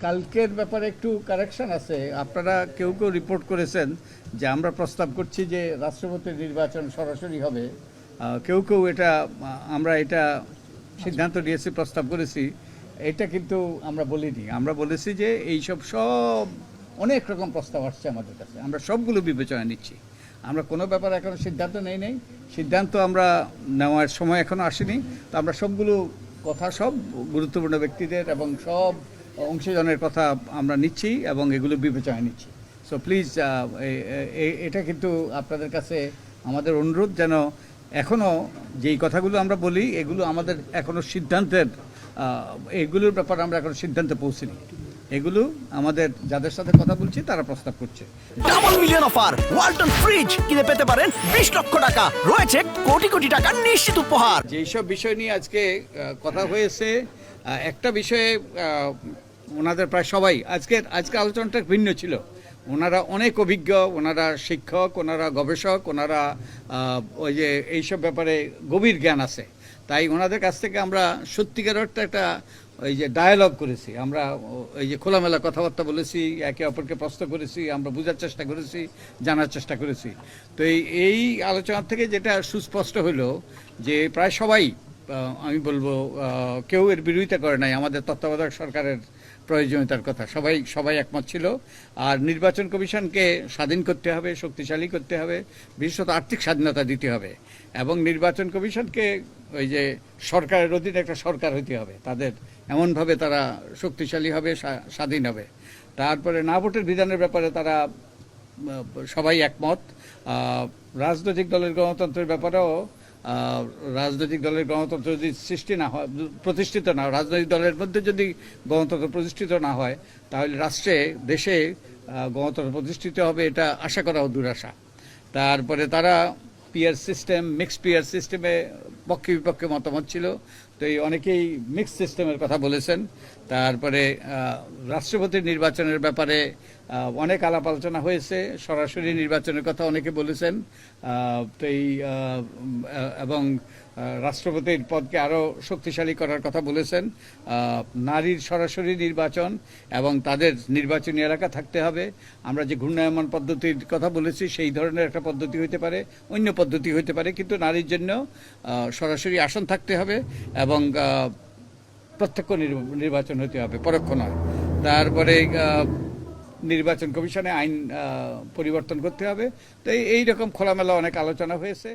কালকের ব্যাপারে একটু কারেকশন আছে। আপনারা কেউ কেউ রিপোর্ট করেছেন যে আমরা প্রস্তাব করছি যে রাষ্ট্রপতির নির্বাচন সরাসরি হবে। কেউ কেউ এটা আমরা এটা সিদ্ধান্ত নিয়েছি, প্রস্তাব করেছি। এটা কিন্তু আমরা বলিনি। আমরা বলেছি যে এইসব সব অনেক রকম প্রস্তাব আসছে আমাদের কাছে, আমরা সবগুলো বিবেচনায় নিচ্ছি। আমরা কোনো ব্যাপারে এখনও সিদ্ধান্ত নেই। সিদ্ধান্ত আমরা নেওয়ার সময় এখনও আসেনি। তো আমরা সবগুলো কথা, সব গুরুত্বপূর্ণ ব্যক্তিদের এবং সব অংশীজনের কথা আমরা নিচ্ছি এবং এগুলো বিবেচনায় নিচ্ছি। সো প্লিজ, এটা কিন্তু আপনাদের কাছে আমাদের অনুরোধ, যেন এখনও যেই কথাগুলো আমরা বলি এগুলো আমাদের এখনও সিদ্ধান্তের, এগুলোর ব্যাপারে আমরা এখনও সিদ্ধান্তে পৌঁছিনি। এগুলো আমাদের যাদের সাথে কথা বলছি তারা প্রস্তাব করছে। Double million offer Walton fridge কিনে পেতে পারেন 20 লক্ষ টাকা, রয়েছে কোটি কোটি টাকার নিশ্চিত উপহার। যেই সব বিষয় নিয়ে আজকে কথা হয়েছে, একটা বিষয়ে ওনাদের প্রায় সবাই আজকে আলোচনাটা ভিন্ন ছিল। ওনারা অনেক অভিজ্ঞ, ওনারা শিক্ষক, ওনারা গবেষক, ওনারা ওই যে এইসব ব্যাপারে গভীর জ্ঞান আছে। তাই ওনাদের কাছ থেকে আমরা সত্যিকার অর্থে একটা ওই যে ডায়ালগ করেছি, আমরা ওই যে খোলামেলা কথাবার্তা বলেছি, একে অপরকে প্রশ্ন করেছি, আমরা বোঝার চেষ্টা করেছি, জানার চেষ্টা করেছি। তো এই আলোচনা থেকে যেটা সুস্পষ্ট হলো যে প্রায় সবাই, আমি বলবো কেউ এর বিরোধিতা করে নাই আমাদের তত্ত্বাবধায়ক সরকারের প্রয়োজনীয়তার কথা। সবাই একমত ছিল। আর নির্বাচন কমিশনকে স্বাধীন করতে হবে, শক্তিশালী করতে হবে, বিশেষত আর্থিক স্বাধীনতা দিতে হবে এবং নির্বাচন কমিশনকে ওই যে সরকারের অধীনে একটা সরকার হইতে হবে, তাদের এমনভাবে তারা শক্তিশালী হবে, স্বাধীন হবে। তারপরে না ভোটের বিধানের ব্যাপারে তারা সবাই একমত। রাজনৈতিক দলের গণতন্ত্রের ব্যাপারেও, রাজনৈতিক দলের গণতন্ত্র যদি সৃষ্টি না হয়, প্রতিষ্ঠিত না হয়, রাজনৈতিক দলের মধ্যে যদি গণতন্ত্র প্রতিষ্ঠিত না হয়, তাহলে রাষ্ট্রে, দেশে গণতন্ত্র প্রতিষ্ঠিত হবে এটা আশা করাও দুরাশা। তারপরে তারা পিয়ার সিস্টেম, মিক্সড পিয়ার সিস্টেমে পক্ষে বিপক্ষে মতামত ছিল। তো এই অনেকেই মিক্সড সিস্টেমের কথা বলেছেন। তারপরে রাষ্ট্রপতির নির্বাচনের ব্যাপারে অনেক আলাপ আলোচনা হয়েছে, সরাসরি নির্বাচনের কথা অনেকে বলেছেন। তো এই এবং রাষ্ট্রপতির পদকে আরও শক্তিশালী করার কথা বলেছেন। নারীর সরাসরি নির্বাচন এবং তাদের নির্বাচনী এলাকা থাকতে হবে। আমরা যে ঘূর্ণায়মান পদ্ধতির কথা বলেছি সেই ধরনের একটা পদ্ধতি হইতে পারে, অন্য পদ্ধতি হইতে পারে, কিন্তু নারীর জন্য সরাসরি আসন থাকতে হবে এবং প্রত্যক্ষ নির্বাচন হতে হবে, পরোক্ষ নয়। তারপরে নির্বাচন কমিশনে আইন পরিবর্তন করতে হবে। তো এই রকম খোলামেলা অনেক আলোচনা হয়েছে।